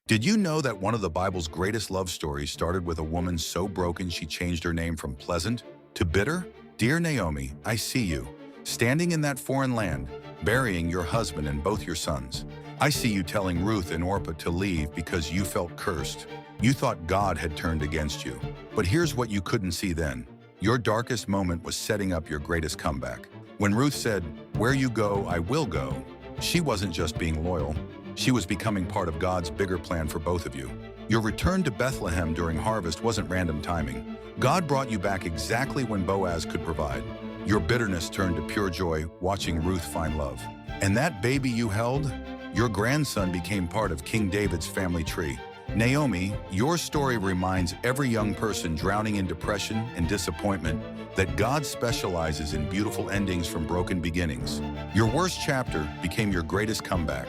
Did you know that one of the Bible's greatest love stories started with a woman so broken she changed her name from pleasant to bitter? Dear Naomi, I see you, standing in that foreign land, burying your husband and both your sons. I see you telling Ruth and Orpah to leave because you felt cursed. You thought God had turned against you. But here's what you couldn't see then. Your darkest moment was setting up your greatest comeback. When Ruth said, "Where you go, I will go," she wasn't just being loyal. She was becoming part of God's bigger plan for both of you. Your return to Bethlehem during harvest wasn't random timing. God brought you back exactly when Boaz could provide. Your bitterness turned to pure joy watching Ruth find love. And that baby you held, your grandson became part of King David's family tree. Naomi, your story reminds every young person drowning in depression and disappointment that God specializes in beautiful endings from broken beginnings. Your worst chapter became your greatest comeback.